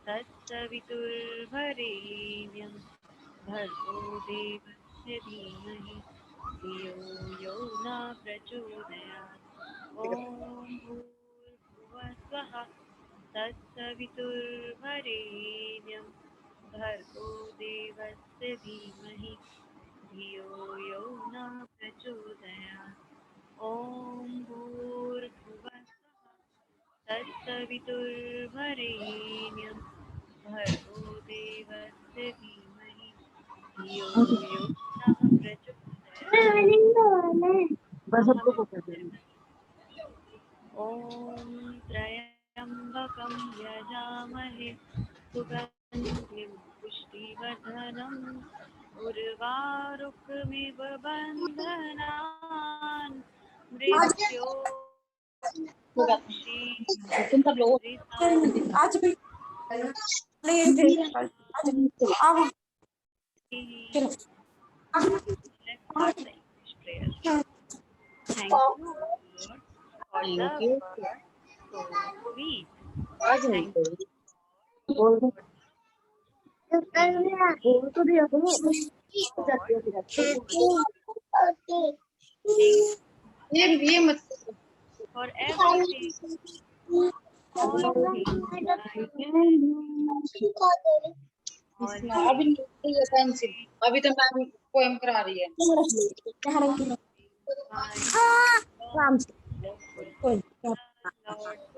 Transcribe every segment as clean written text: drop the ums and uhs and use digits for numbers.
तत्सवितुर्वरेण्यं भर्गो देवस्य धीमहि धियो यो न प्रचोदयात् ॐ भूर्भुवः स्वः तत्सवितुर्वरेण्यं भर्गो देवस्य धीमहि धियो यो न प्रचोदयात् ॐ भूर्भुवः तत्सवितुर्वरेण्यं भर्गो देवस्य धीमहि धियो यो नः प्रचोदयात् ॐ त्र्यम्बकं यजामहे सुगन्धिं पुष्टिवर्धनम् उर्वारुकमिव बन्धनान् मृत्यो तुम सब लोग आज भी नहीं थे अब चलो Thank you for the word so sweet. Thank you. ये मत For everything, all things, अभी अभी तो मैम पोएम करा रही है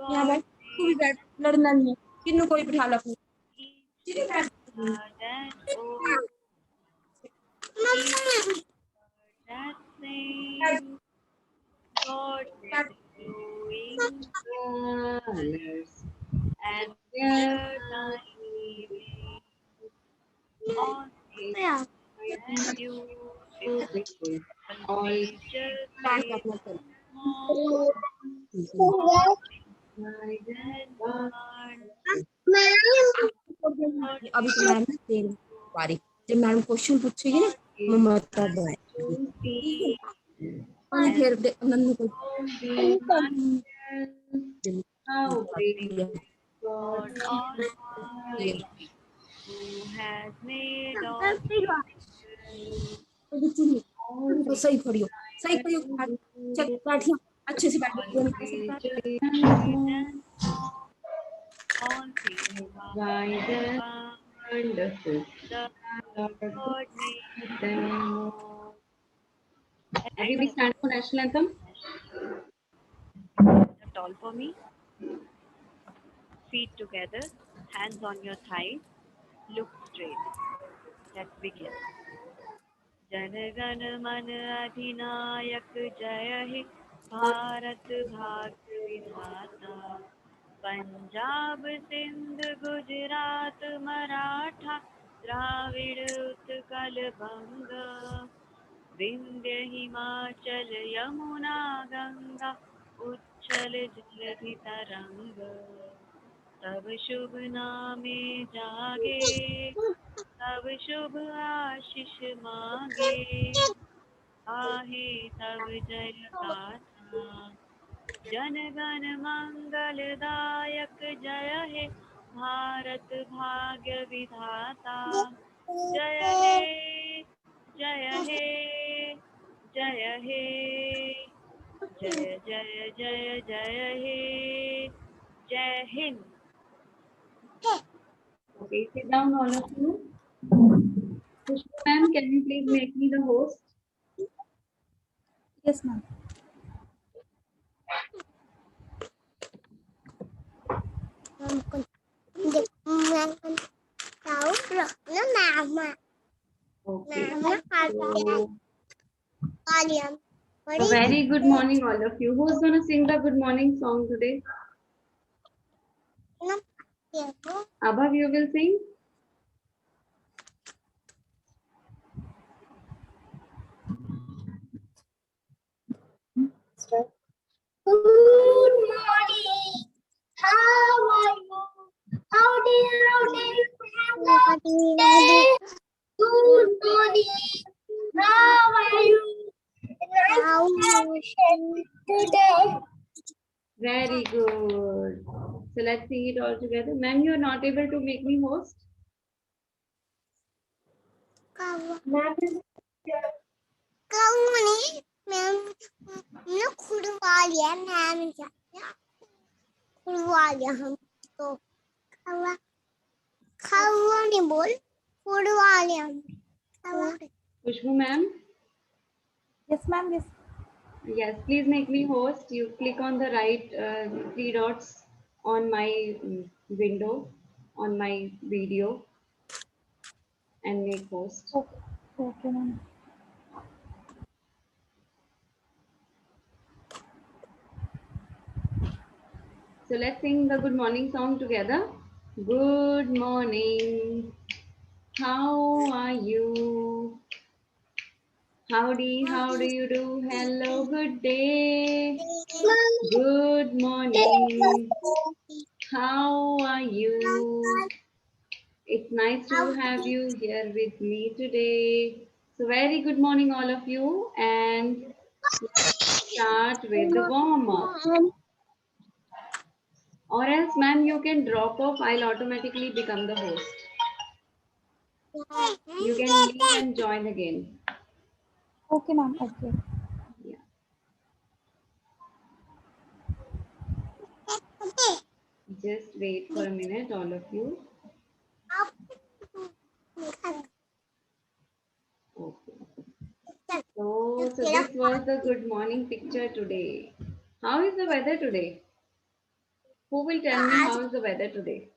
तू भी बैठ लड़ना नहीं किन्नू कोई बिठा ला God blowing colors and their tiny wings on his beautiful creatures अभी तो मैम बारी जब मैम क्वेश्चन पूछेगी ना मैं बता दूंगी फिर नन्नू को God Almighty, who has made all तो सही पढ़ियो चेक बैठियो अच्छे से बैठियो all things wide and wonderful. The Lord made them all. Everybody stand for national anthem. Tall for me. Feet together, hands on your thighs, look straight. Let's begin. Jana Gana मन अधिनायक जय हे भारत भाग्य विधाता पंजाब सिंध गुजरात मराठा द्राविड़ उत्कल बंग विंध्य हिमाचल यमुना गंगा उच्छल जलधि तरंग तब शुभ नामे जागे तब शुभ आशीष मांगे आहे तब जय गाथा जन गण मंगलदायक जय हे भारत भाग्य विधाता जय हे जय हे जय हे जय जय जय जय हे जय Hind. Okay, sit down, all of you. Pushpa ma'am, can you please make me the host? Yes, ma'am. Okay. So very good morning, all of you. Who's gonna sing the good morning song today? Abhav, you will sing. Good morning. How are you? Howdy. Good morning. How are you? How are you today? Very good. So let's sing it all together. Ma'am, you are not able to make me host. कौन ma'am ना खुदवा लिया ma'am खुदवा लिया हम तो खावा खावा नहीं बोल खुदवा लिया खावा Khushbu ma'am. Yes, ma'am. Yes. Yes, please make me host. You click on the right three dots on my window, on my video, and make host. Okay, ma'am. So let's sing the good morning song together. Good morning. How are you? Howdy, how do you do? Hello, good day. Good morning. How are you? It's nice to have you here with me today. So very good morning all of you, and let's start with the warm-up. Or else ma'am you can drop off, I'll automatically become the host. You can leave and join again. Okay, ma'am. Okay. Yeah. Just wait for a minute, all of you. Okay. So this was the good morning picture today. How is the weather today? Who will tell me how is the weather today?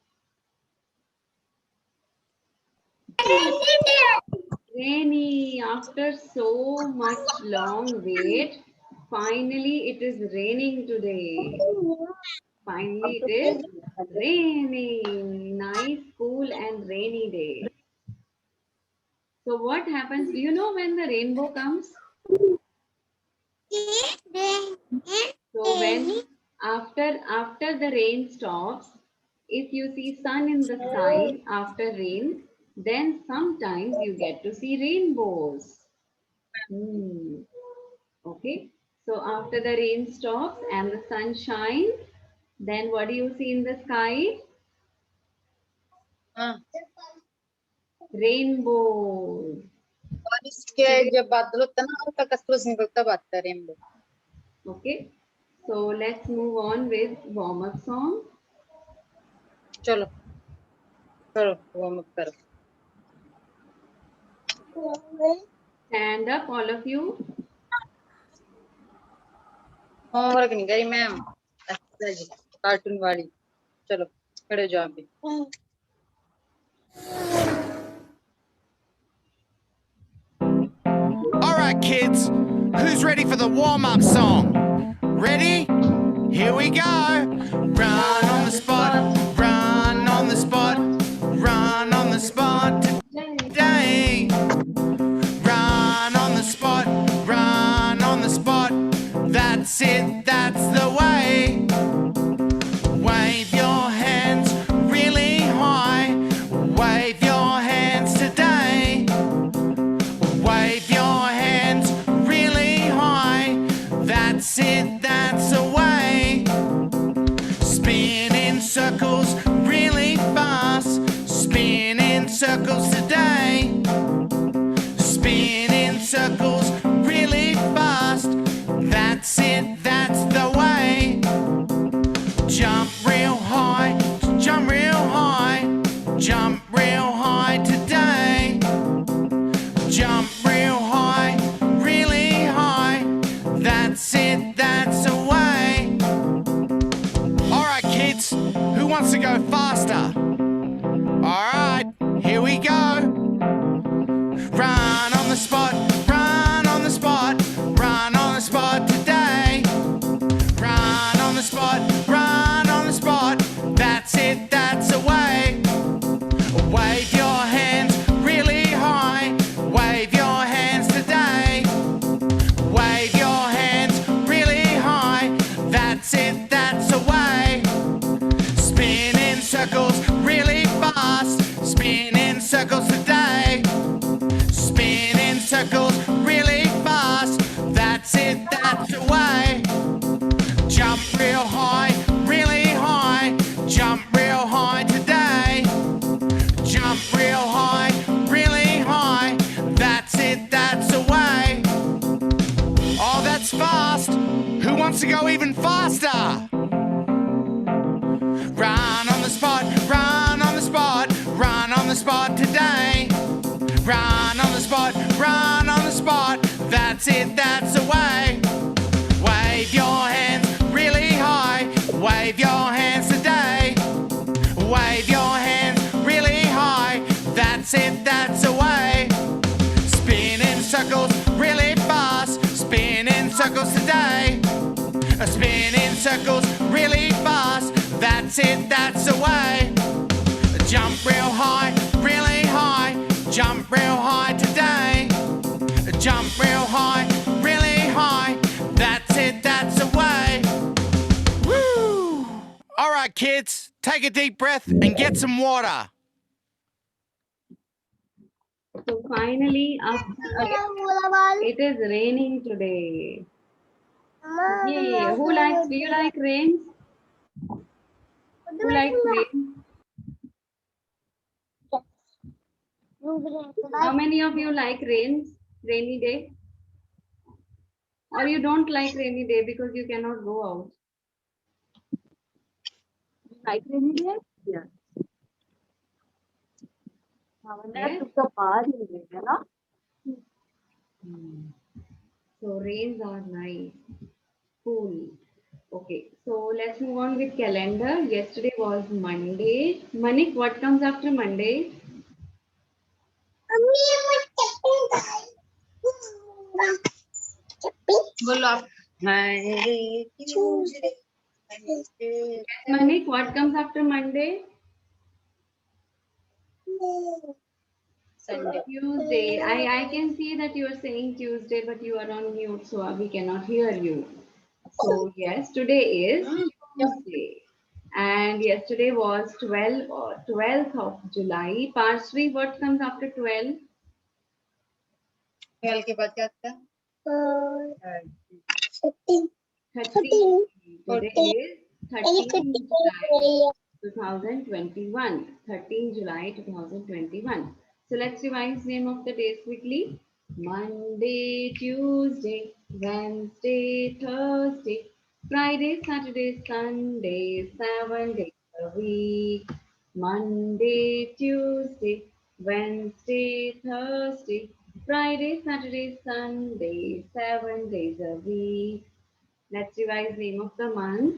Rainy. After so much long wait, finally it is raining today. Finally it is raining. Nice, cool and rainy day. So what happens? Do you know when the rainbow comes? So when after the rain stops, if you see sun in the sky after rain, then sometimes you get to see rainbows. Okay. So after the rain stops and the sun shines, then what do you see in the sky? Rainbows. बारिश के जब बादल होता है ना हल्का कस्तूरस निकलता बात है rainbow. Okay. So let's move on with warm-up song. चलो करो वार्म अप करो. Stand up, all of you. Homework नहीं करी मैम. अच्छा जी कार्टून वाली. चलो खड़े जाओ अभी. All right, kids, who's ready for the warm-up song? Ready? Here we go. Run on the spot, run on the spot, run on the spot today. Run on the spot, run on the spot. That's it, that's the way. Wave your hands really high. Wave your hands today. Wave your hands really high. That's it, that's the way. Spin in circles really fast. Spin in circles today. Spin in circles really fast. That's it, that's the way. Jump real high, jump real high. Jump real high today. Jump real high, really high. That's it, that's the way. All right, kids, who wants to go faster? All right, here we go. Run on the spot, run on the spot, run on the spot today. Run on the spot, run on the spot. That's it, that's the way. Wave your hands really high. Wave your hands today. Wave your hands really high. That's it, that's the way. Spin in circles really fast. Spin in circles today. Spin in circles really fast. That's it, that's the way. Jump real high, really high. Jump even faster. Run on the spot, run on the spot, run on the spot today. Run on the spot, run on the spot. That's it, that's the way. Wave your hands really high. Wave your hands today. Wave your hands really high. That's it, that's the way. Spin in circles really fast. Spin in circles today. Spin in circles really fast. That's it, that's the way. Jump real high, really high. Jump real high today. Jump real high, really high. That's it, that's the way. Woo! All right, kids, take a deep breath and get some water. So finally, it is raining today. Yay! Do you like rain? Who likes rain? How many of you like rainy day? Or you don't like rainy day because you cannot go out? Like rainy day? Yeah. Yes? ना So rains are nice, cool. Okay, so let's move on with calendar. Yesterday was Monday. Manik, what comes after Monday? बोलो आप Monday, Tuesday, Wednesday, Manik, what comes after Monday? Sunday. Tuesday. I can see that you are saying Tuesday, but you are on mute, so we cannot hear you. So yes, today is Tuesday. And yesterday was 12th of July. Parsri, what comes after 12? 12 के बाद क्या आता है? 13. Today is 13 July 2021. 13 July 2021. So let's revise name of the days quickly. Monday, Tuesday, Wednesday, Thursday, Friday, Saturday, Sunday, 7 days a week. Monday, Tuesday, Wednesday, Thursday, Friday, Saturday, Sunday, 7 days a week. Let's revise name of the month.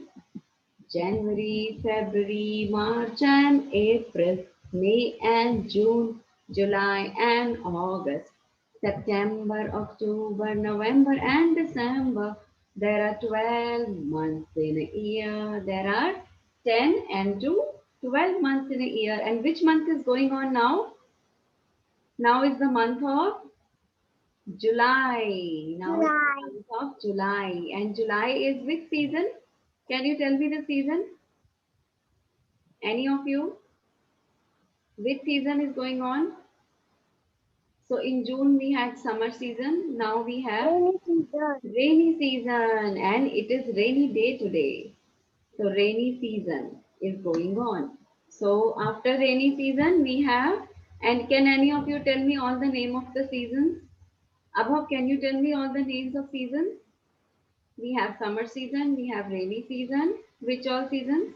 January, February, March and April, May and June, July and August, September, October, November and December. There are 12 months in a year. There are 10 and 12 months in a year. And which month is going on now? Now is the month of July. Now is the month of July. And July is which season? Can you tell me the season? Any of you? Which season is going on? So in June we had summer season. Now we have rainy season and it is rainy day today. So rainy season is going on. So after rainy season we have, and can any of you tell me all the name of the seasons? Abhav, can you tell me all the names of seasons? We have summer season, we have rainy season. Which all seasons?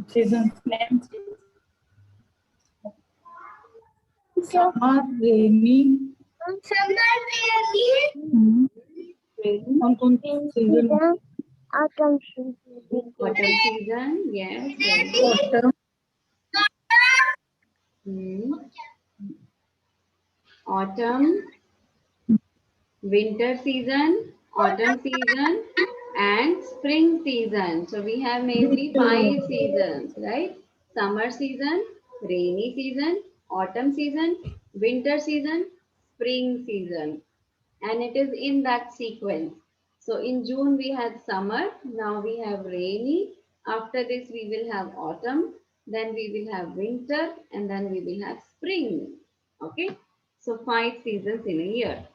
Seasons names. Summer, rainy. कौन season? Autumn season. Autumn season, yes. Autumn. Autumn, winter season, autumn season, and spring season. So we have mainly 5 seasons, right? Summer season, rainy season, autumn season, winter season, spring season. And it is in that sequence. So in June we had summer, now we have rainy. After this we will have autumn, then we will have winter, and then we will have spring. Okay, so 5 seasons in a year.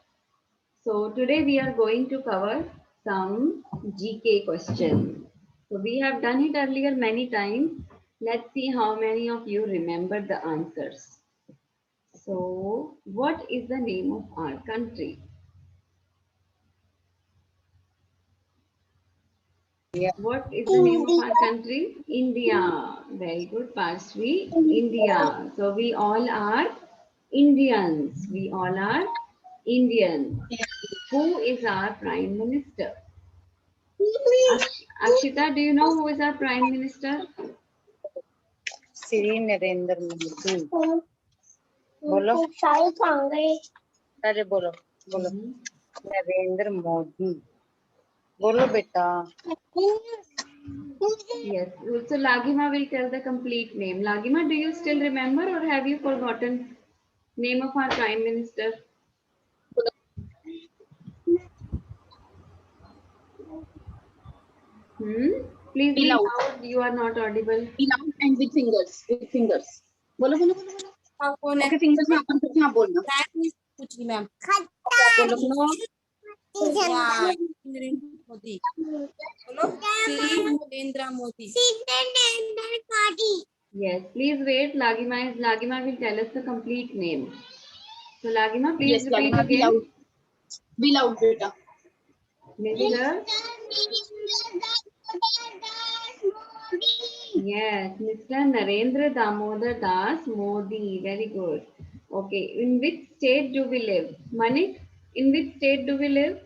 So today we are going to cover some GK questions. So we have done it earlier many times. Let's see how many of you remember the answers. So what is the name of our country? Yeah. What is the name of our country? India. Very good, Parshvi. India. So we all are Indians. We all are Indians. Who is our Prime Minister? Akshita, do you know who is our Prime Minister? Shri Narendra Modi बोलो सारे सांगे अरे बोलो बोलो नरेंद्र मोदी बोलो बेटा Yes. So Lagima will tell the complete name. Lagima, do you still remember or have you forgotten name of our Prime Minister? Please be loud. You are not audible. loud and with fingers बोलो बोलो बोलो बोलो हाँ, कौन है? Okay fingers में अपन कुछ ना बोलना पूछ रही मैम। बोलो बोलो या, नरेंद्र मोदी। बोलो Shri Narendra Modi. Yes. Please wait. Lagima will tell us the complete name. So Lagima, please Yes, repeat Lagima, be again. loud. Be loud, beta. Mr. Yes, Mr. Narendra Damodar Das Modi. Very good. Okay. In which state do we live? Manik, in which state do we live?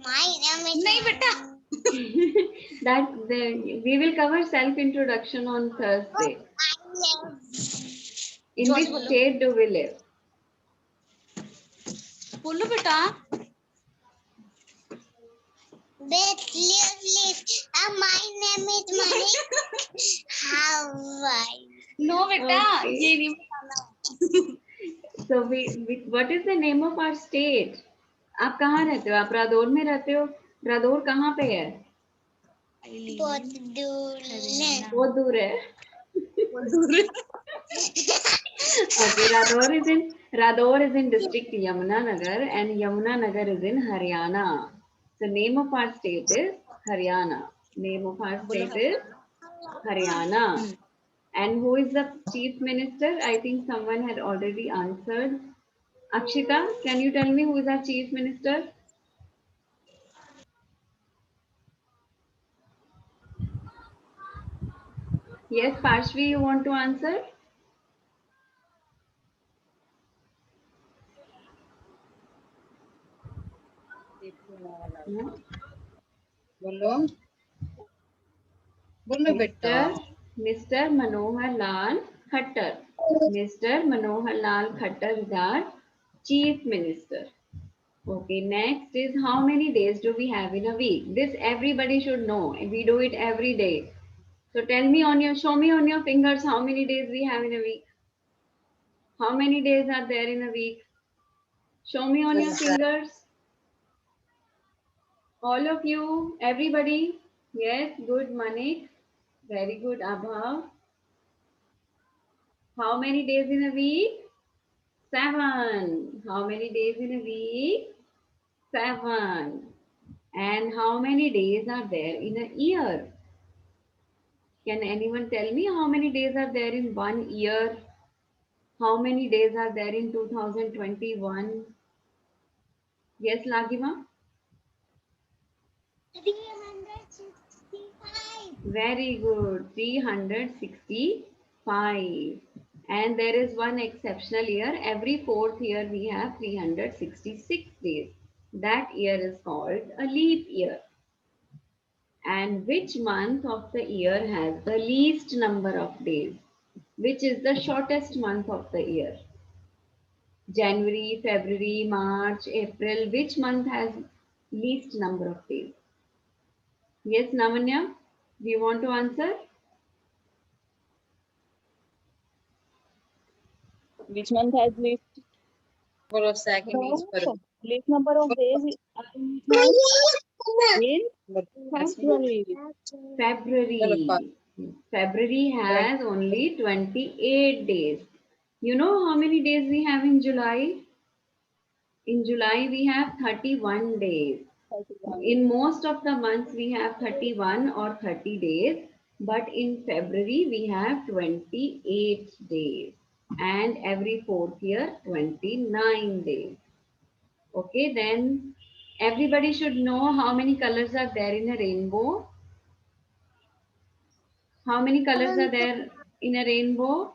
नहीं बेटा That we will cover self introduction on Thursday. In which state do we live? बोलो बेटा। live. My name is Manik. How are you? No बेटा, Okay. ये नहीं बताना। So what is the name of our state? आप कहाँ रहते हो? आप रादौर में रहते हो? रादौर कहाँ पे है? बहुत दूर है। बहुत दूर है. Okay, Rador is in district Yamunanagar and Yamunanagar is in Haryana. So name of our state is Haryana. Name of our state is Haryana. And who is the chief minister? I think someone had already answered. Akshita, can you tell me who is our chief minister? Yes, Parshvi, you want to answer? No? बोलो बोलो बेटा Mr. Manohar Lal Khattar. Mr. Manohar Lal Khattar is our chief minister. Okay, next is how many days do we have in a week? This everybody should know. We do it every day. So show me on your fingers how many days we have in a week. How many days are there in a week? Show me on your fingers. All of you, everybody. Yes, good Manik. Very good Abhav. How many days in a week? 7. How many days in a week? 7. And how many days are there in a year? Can anyone tell me how many days are there in 1 year? How many days are there in 2021? Yes, Lagima? 365. Very good. 365. And there is one exceptional year. Every 4th year we have 366 days. That year is called a leap year. And which month of the year has the least number of days? Which is the shortest month of the year? January, February, March, April. Which month has least number of days? Yes, Navanya, do you want to answer? Which month has least बोलो second is for least number of days in February? February. February has only 28 days. You know how many days we have in July? In July, we have 31 days. In most of the months, we have 31 or 30 days. But in February, we have 28 days. And every 4th year, 29 days. Okay, then Everybody should know how many colors are there in a rainbow. How many colors are there in a rainbow?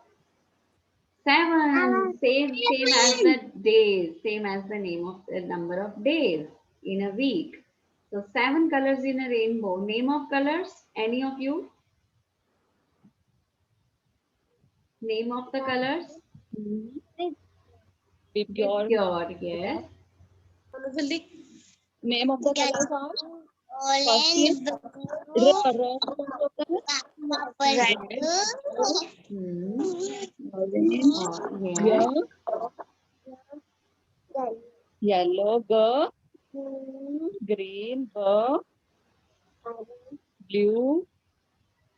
7. Same as the days. Same as the name of the number of days in a week. So 7 colors in a rainbow. Name of colors? Any of you? Name of the colors? Vibgyor. Vibgyor, yes. Name of the colors are orange, red, Hmm. orange, Yes. yellow, green, blue,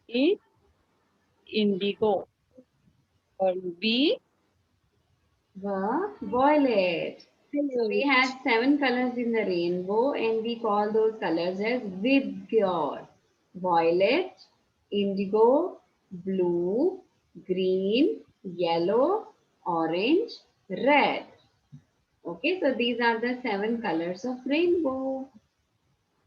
is indigo, and B, Violet. So we had 7 colors in the rainbow and we call those colors as Vibgyor. Violet, indigo, blue, green, yellow, orange, red. Okay, so these are the 7 colors of rainbow.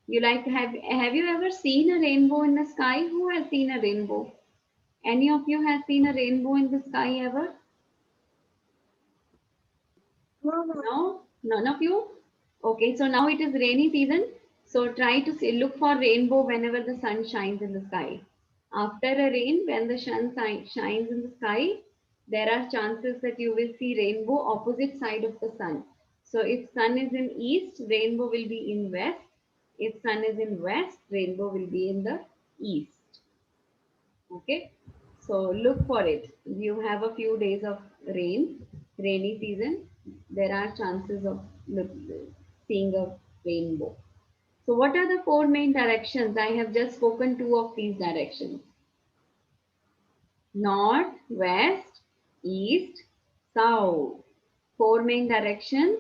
You like have you ever seen a rainbow in the sky? Who has seen a rainbow? Any of you has seen a rainbow in the sky ever? No, none of you. Okay, so now it is rainy season. So try to look for rainbow whenever the sun shines in the sky. After a rain, when the sun shines in the sky, there are chances that you will see rainbow opposite side of the sun. So if sun is in east, rainbow will be in west. If sun is in west, rainbow will be in the east. Okay, so look for it. You have a few days of rainy season. There are chances of seeing a rainbow. So what are the 4 main directions? I have just spoken 2 of these directions. North, west, east, south. 4 main directions: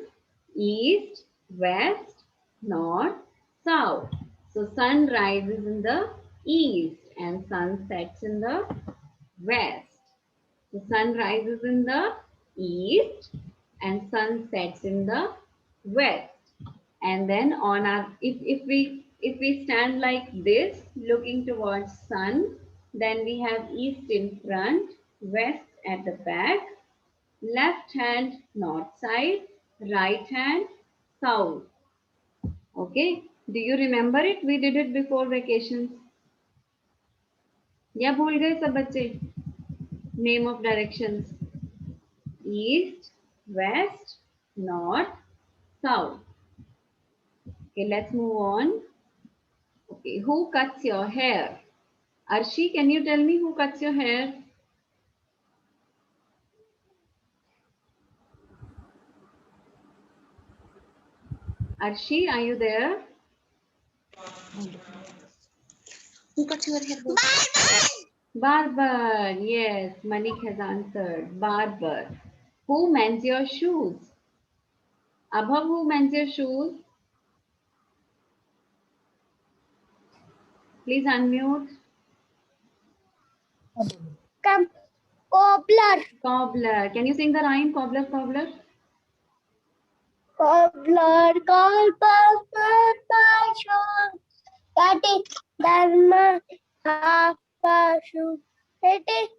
east, west, north, south. So sun rises in the east and sun sets in the west. The sun rises in the east and sun sets in the west. And then on our if we stand like this looking towards sun, then we have east in front, west at the back, left hand north side, right hand south. Okay, do you remember it? We did it before vacations. या भूल गए सब बच्चे? Name of directions: east, west, north, south. Okay, let's move on. Okay, who cuts your hair? Arshi, can you tell me who cuts your hair? Arshi, are you there? Who cuts your hair? Barber. Yes, Manik has answered. Barber. Who mends your shoes? Abhav, who mends your shoes? Please unmute. come, cobbler, Cobbler. Can you sing the rhyme? Cobbler, cobbler. cobbler, my shoe, cut it down my half a shoe, hit it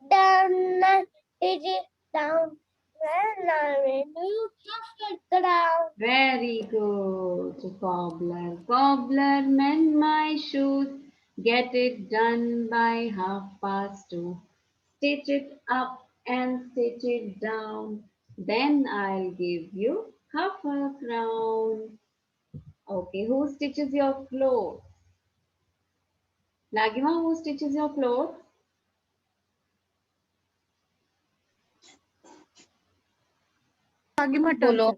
down and hit it down. When I renew, just hit the ground. Very good, cobbler. Cobbler, mend my shoes. Get it done by 2:30. Stitch it up and stitch it down. Then I'll give you half a crown. Okay, who stitches your clothes? Lagima, who stitches your clothes? बोलो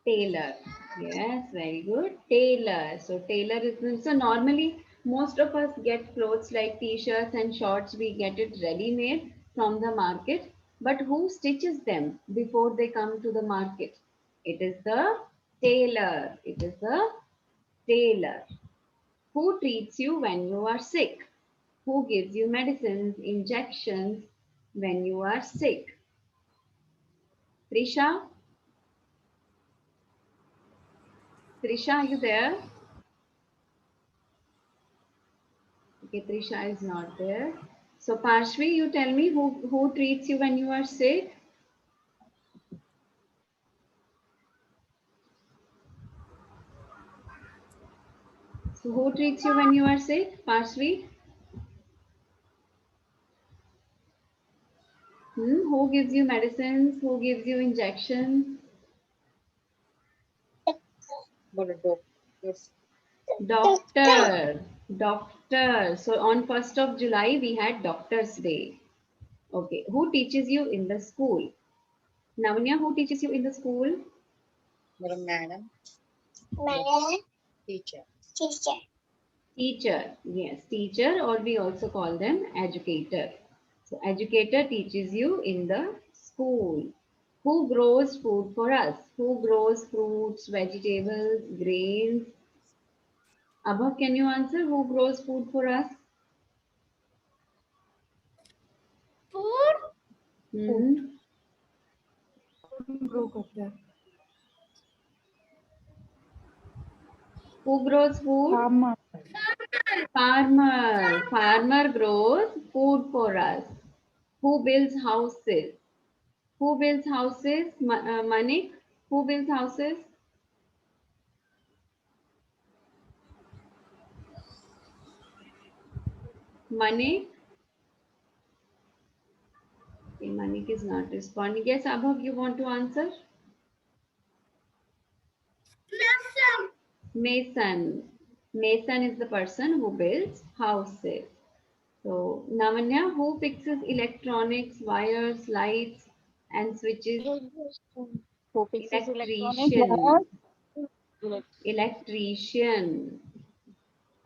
Tailor. Yes, very good. Tailor. So tailor is so normally most of us get clothes like t-shirts and shorts. We get it ready-made from the market. But who stitches them before they come to the market? It is the tailor. It is the tailor. Who treats you when you are sick? Who gives you medicines, injections when you are sick? Prisha? Trisha, are you there? Okay, Trisha is not there. So Parshvi, you tell me who treats you when you are sick? So who treats you when you are sick? Parshvi? Who gives you medicines? Who gives you injections? Bolo doctors. Doctor. Doctor. So on 1st of July, we had Doctor's Day. Okay. Who teaches you in the school? Navanya, who teaches you in the school? Madam. My Teacher. teacher. Teacher. Yes, teacher, or we also call them educator. So educator teaches you in the school. Who grows food for us? Who grows fruits, vegetables, grains? Abha, can you answer who grows food for us? Food. Hmm. grow करता है Who grows food? farmer Farmer. Farmer grows food for us. Who builds houses? Who builds houses? Manik. Who builds houses? Manik. Okay, Manik is not responding. Yes, Abhav, you want to answer? Mason. Mason is the person who builds houses. So, Navanya, who fixes electronics, wires, lights, and switches? Who fixes electronic? Electrician. Electrician.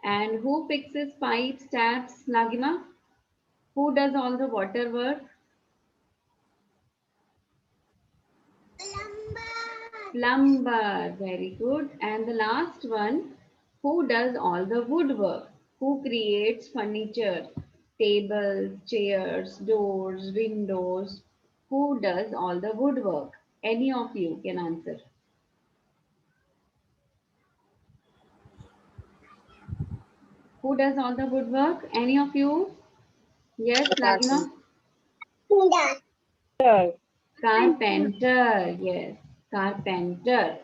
And who fixes pipes, taps, Lagima? Who does all the water work? Plumber. Very good. And the last one, who does all the woodwork? Who creates furniture, tables, chairs, doors, windows? Who does all the woodwork? Any of you can answer. Who does all the woodwork? Any of you? Yes, Lagima? Carpenter. Yes, carpenter.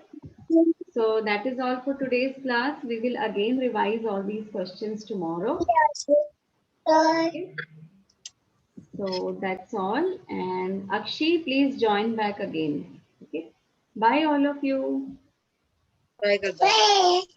So that is all for today's class. We will again revise all these questions tomorrow. Okay. So that's all. And Akshi, please join back again. Okay. Bye all of you. Try करता है.